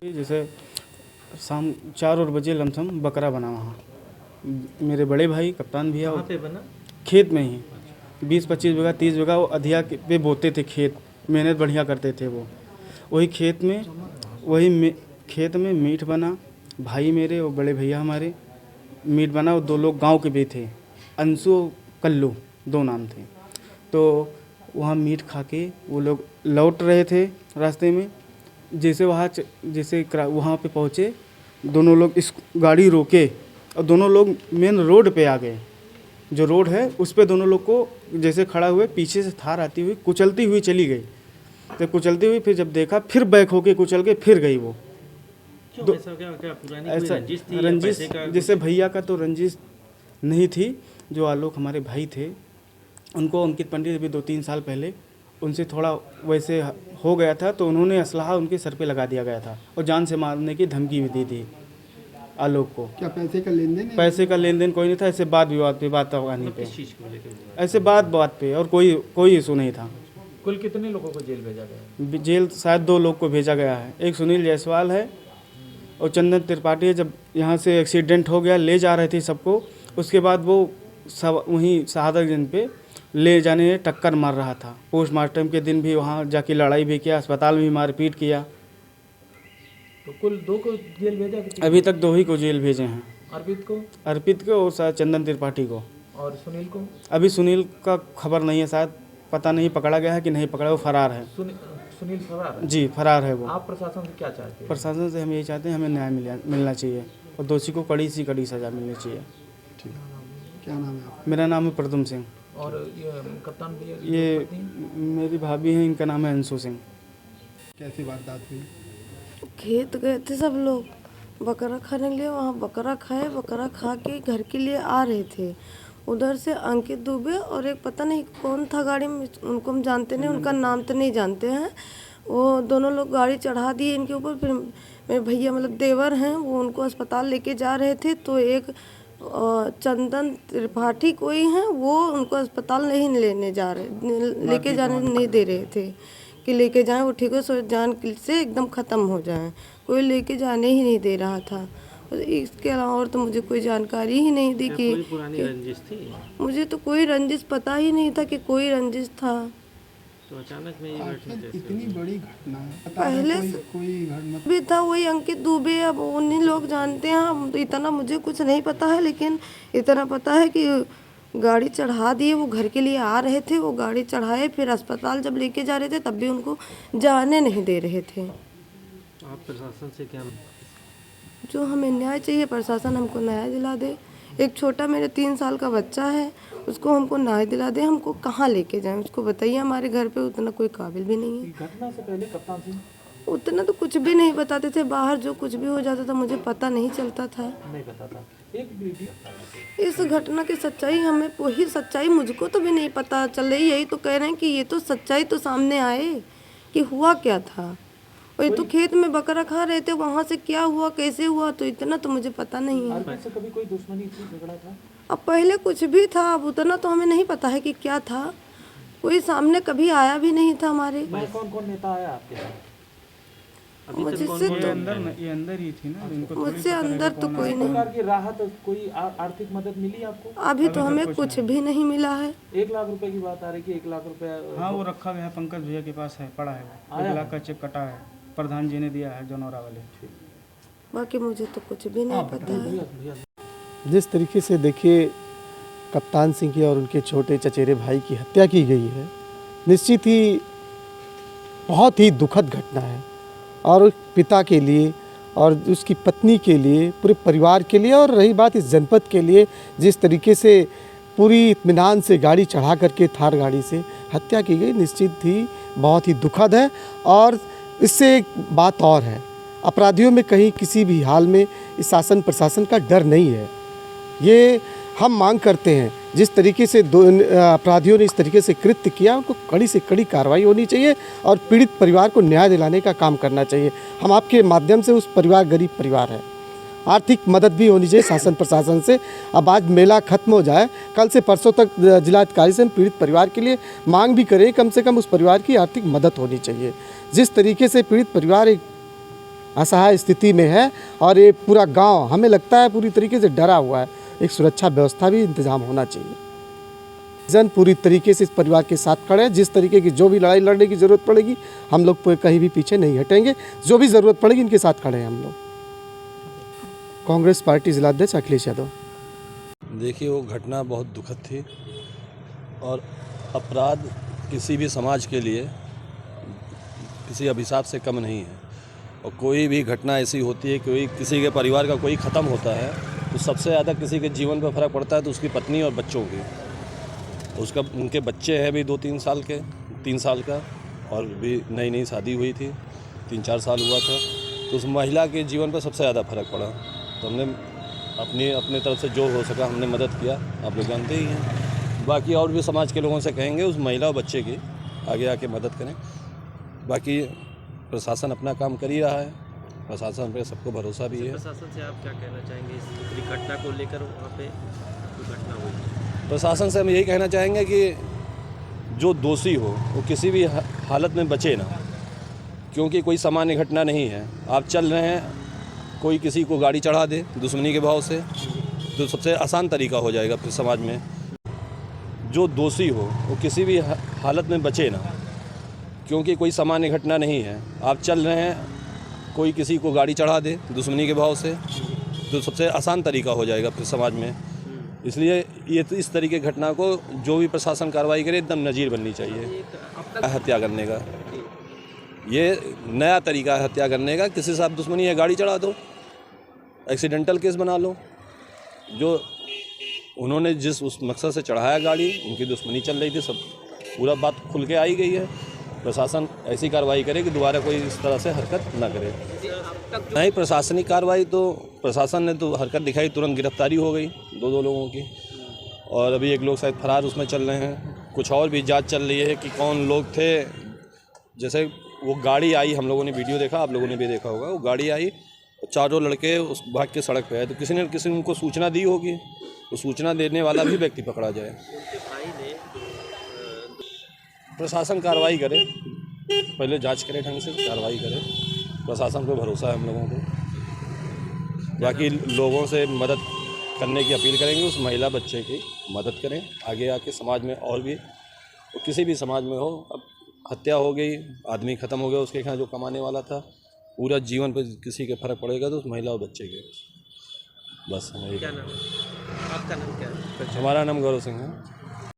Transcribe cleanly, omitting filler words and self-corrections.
जैसे शाम 4 और बजे लमसम बकरा बना वहाँ। मेरे बड़े भाई कप्तान भैया कहाँ पे बना? खेत में ही 20-25 बीघा 30 बीघा वो अधिया पे बोते थे खेत, मेहनत बढ़िया करते थे वो। वही खेत में मीट बना। भाई मेरे और बड़े भैया हमारे मीट बना। और 2 लोग गांव के भी थे, अंशु और कल्लू 2 नाम थे। तो वहाँ मीट खा के वो लोग लौट रहे थे रास्ते में। जैसे वहाँ पे पहुँचे, दोनों लोग इस गाड़ी रोके और दोनों लोग मेन रोड पे आ गए। जो रोड है उस पे दोनों लोग को जैसे खड़ा हुए, पीछे से थार आती हुई कुचलती हुई चली गई। तो कुचलती हुई फिर जब देखा, फिर बैक होके कुचल के फिर गई वो। ऐसा क्या पुरानी कोई रंजिश थी? रंजिश जैसे भैया का तो रंजिश नहीं थी। जो आलोक हमारे भाई थे, उनको अंकित पंडित अभी 2-3 साल पहले उनसे थोड़ा वैसे हो गया था, तो उन्होंने असलहा उनके सर पे लगा दिया गया था और जान से मारने की धमकी भी दी थी आलोक को। क्या पैसे का लेन देन? पैसे का लेन देन कोई नहीं था। ऐसे बात विवाद पे, बात आने पे, किस चीज़ को लेकर? ऐसे बात पे, और कोई इशू नहीं था। कुल कितने लोगों को जेल भेजा गया? जेल शायद 2 लोग को भेजा गया है। एक सुनील जायसवाल है और चंदन त्रिपाठी है। जब यहाँ से एक्सीडेंट हो गया, ले जा रहे थे सबको, उसके बाद वो सब वहीं शहादतगंज पे ले जाने टक्कर मार रहा था। पोस्टमार्टम के दिन भी वहाँ जाके लड़ाई भी किया, अस्पताल में भी मारपीट किया। तो कुल 2 को जेल भेजा? अभी तक 2 ही को जेल भेजे हैं। अर्पित को और शायद चंदन त्रिपाठी को। और सुनील को? अभी सुनील का खबर नहीं है, शायद पता नहीं पकड़ा गया है कि नहीं पकड़ा, वो फरार है। सुनील फरार है? जी, फरार है वो। आप प्रशासन से क्या चाहते हैं? प्रशासन से हम यही चाहते हैं, हमें न्याय मिलना चाहिए और दोषी को कड़ी से कड़ी सज़ा मिलनी चाहिए। ठीक। क्या नाम है आपका? मेरा नाम है प्रदुम सिंह। और ये कप्तान भैया? ये मेरी भाभी हैं, इनका नाम है अंशु सिंह। कैसी वारदात हुई? खेत गए थे सब लोग बकरा खाने के लिए। वहाँ बकरा खाए, बकरा खा के घर के लिए आ रहे थे। उधर से अंकित दुबे और एक पता नहीं कौन था गाड़ी में, उनको हम जानते नहीं, उनका नाम तो नहीं जानते हैं। वो दोनों लोग गाड़ी चढ़ा दिए इनके ऊपर। फिर मेरे भैया मतलब देवर हैं, वो उनको अस्पताल लेके जा रहे थे। तो एक चंदन त्रिपाठी कोई हैं, वो उनको अस्पताल नहीं लेके जाने नहीं दे रहे थे कि लेके जाएं वो ठीक हो, सो जान से एकदम ख़त्म हो जाए। कोई लेके जाने ही नहीं दे रहा था। इसके अलावा और तो मुझे कोई जानकारी ही नहीं दी कि पुरानी रंजिश थी। मुझे तो कोई रंजिश पता ही नहीं था कि कोई रंजिश था। तो अचानक में ये घटना इतनी बड़ी घटना है, पता पहले है से कोई घटना भी था, वही अंकित दुबे। अब उन्हीं लोग जानते हैं, हम तो इतना मुझे कुछ नहीं पता है। लेकिन इतना पता है कि गाड़ी चढ़ा दिए, वो घर के लिए आ रहे थे, वो गाड़ी चढ़ाए, फिर अस्पताल जब लेके जा रहे थे तब भी उनको जाने नहीं दे रहे थे। आप प्रशासन से क्या? जो हमें न्याय चाहिए, प्रशासन हमको न्याय दिला दे। एक छोटा मेरे 3 साल का बच्चा है, उसको हमको न्याय दिला दे। हमको कहाँ लेके जाएं उसको बताइए। हमारे घर पे उतना कोई काबिल भी नहीं है। घटना से पहले कप्तान सिंह उतना तो कुछ भी नहीं बताते थे। बाहर जो कुछ भी हो जाता था मुझे पता नहीं चलता था। नहीं पता था। एक वीडियो इस घटना की सच्चाई हमें, वही सच्चाई मुझको तो भी नहीं पता चल रही। यही तो कह रहे हैं कि ये तो सच्चाई तो सामने आए कि हुआ क्या था। और ये तो खेत में बकरा खा रहे थे, वहाँ से क्या हुआ, कैसे हुआ, तो इतना तो मुझे पता नहीं है। से कभी कोई दुश्मनी थी, झगड़ा था? अब पहले कुछ भी था, अब उतना तो हमें नहीं पता है कि क्या था। कोई सामने कभी आया भी नहीं था हमारे। कौन कौन नेता आया आपके साथ? मुझसे तो ये अंदर ही थी ना, इनको मुझसे अंदर तो कोई नहीं। प्रकार की राहत, कोई आर्थिक मदद मिली आपको? अभी तो हमें कुछ भी नहीं मिला है। 1 लाख रुपए की बात आ रही कि 1 लाख रुपए? हाँ, वो रखा गया है, पंकज भैया के पास है, पड़ा है वो। 1 लाख का चेक कटा है, प्रधान जी ने दिया है, जनौरा वाले। बाकी मुझे तो कुछ भी नहीं पता है। जिस तरीके से देखिए कप्तान सिंह की और उनके छोटे चचेरे भाई की हत्या की गई है, निश्चित ही बहुत ही दुखद घटना है। और पिता के लिए और उसकी पत्नी के लिए, पूरे परिवार के लिए, और रही बात इस जनपद के लिए, जिस तरीके से पूरी इत्मीनान से गाड़ी चढ़ा करके थार गाड़ी से हत्या की गई, निश्चित ही बहुत ही दुखद है। और इससे एक बात और है, अपराधियों में कहीं किसी भी हाल में इस शासन प्रशासन का डर नहीं है। ये हम मांग करते हैं, जिस तरीके से अपराधियों ने इस तरीके से कृत्य किया, उनको कड़ी से कड़ी कार्रवाई होनी चाहिए और पीड़ित परिवार को न्याय दिलाने का काम करना चाहिए। हम आपके माध्यम से, उस परिवार गरीब परिवार है, आर्थिक मदद भी होनी चाहिए शासन प्रशासन से। अब आज मेला खत्म हो जाए, कल से परसों तक जिलाधिकारी से हम पीड़ित परिवार के लिए मांग भी करें, कम से कम उस परिवार की आर्थिक मदद होनी चाहिए। जिस तरीके से पीड़ित परिवार एक असहाय स्थिति में है और ये पूरा गांव हमें लगता है पूरी तरीके से डरा हुआ है, एक सुरक्षा व्यवस्था भी इंतजाम होना चाहिए। जन पूरी तरीके से इस परिवार के साथ खड़े हैं। जिस तरीके की जो भी लड़ाई लड़ने की ज़रूरत पड़ेगी हम लोग कहीं भी पीछे नहीं हटेंगे, जो भी ज़रूरत पड़ेगी इनके साथ खड़े हैं हम लोग। कांग्रेस पार्टी जिलाध्यक्ष अखिलेश यादव। देखिए, वो घटना बहुत दुखद थी और अपराध किसी भी समाज के लिए किसी अभिशाप से कम नहीं है। और कोई भी घटना ऐसी होती है, कोई किसी के परिवार का कोई ख़त्म होता है तो सबसे ज़्यादा किसी के जीवन पर फ़र्क पड़ता है तो उसकी पत्नी और बच्चों की। उनके बच्चे हैं भी 2-3 साल के, 3 साल का, और भी नई नई शादी हुई थी, 3-4 साल हुआ था। तो उस महिला के जीवन पर सबसे ज़्यादा फ़र्क पड़ा। तो हमने अपने तरफ से जो हो सका हमने मदद किया, आप लोग जानते ही हैं। बाकी और भी समाज के लोगों से कहेंगे उस महिला और बच्चे की आगे आके मदद करें। बाकी प्रशासन अपना काम कर ही रहा है, प्रशासन पे सबको भरोसा भी है। प्रशासन से आप क्या कहना चाहेंगे इस पूरी घटना को लेकर? वहाँ पे जो घटना हुई, प्रशासन से हम यही कहना चाहेंगे कि जो दोषी हो वो किसी भी हालत में बचे ना, क्योंकि कोई सामान्य घटना नहीं है। आप चल रहे हैं, कोई किसी को गाड़ी चढ़ा दे दुश्मनी के भाव से, तो सबसे आसान तरीका हो जाएगा फिर समाज में। जो दोषी हो वो किसी भी हालत में बचे ना, क्योंकि कोई सामान्य घटना नहीं है। आप चल रहे हैं, कोई किसी को गाड़ी चढ़ा दे दुश्मनी के भाव से, तो सबसे आसान तरीका हो जाएगा फिर समाज में। इसलिए ये तो इस तरीके की घटना को जो भी प्रशासन कार्रवाई करे एकदम नज़ीर बननी चाहिए। हत्या करने का ये नया तरीका है, हत्या करने का। किसी से आप दुश्मनी है, गाड़ी चढ़ा दो, एक्सीडेंटल केस बना लो। जो उन्होंने जिस उस मकसद से चढ़ाया गाड़ी, उनकी दुश्मनी चल रही थी, सब पूरा बात खुल के आई गई है। प्रशासन ऐसी कार्रवाई करे कि दोबारा कोई इस तरह से हरकत ना करे। नहीं, प्रशासनिक कार्रवाई तो प्रशासन ने तो हरकत दिखाई, तुरंत गिरफ्तारी हो गई 2 लोगों की, और अभी 1 लोग शायद फरार उसमें चल रहे हैं। कुछ और भी जांच चल रही है कि कौन लोग थे। जैसे वो गाड़ी आई, हम लोगों ने वीडियो देखा, आप लोगों ने भी देखा होगा, वो गाड़ी आई, 4 लड़के उस भाग के सड़क पे आए, तो किसी ने उनको सूचना दी होगी, तो सूचना देने वाला भी व्यक्ति पकड़ा जाए। प्रशासन कार्रवाई करे, पहले जांच करे, ढंग से कार्रवाई करे। प्रशासन पे भरोसा है हम लोगों को। बाकी लोगों से मदद करने की अपील करेंगे, उस महिला बच्चे की मदद करें। आगे आके समाज में और भी, तो किसी भी समाज में हो, अब हत्या हो गई, आदमी ख़त्म हो गया, उसके यहाँ जो कमाने वाला था, पूरा जीवन पे किसी के फ़र्क पड़ेगा तो उस महिला और बच्चे के। बस क्या नाम है आपका? नाम क्या है? हमारा नाम गौरव सिंह है।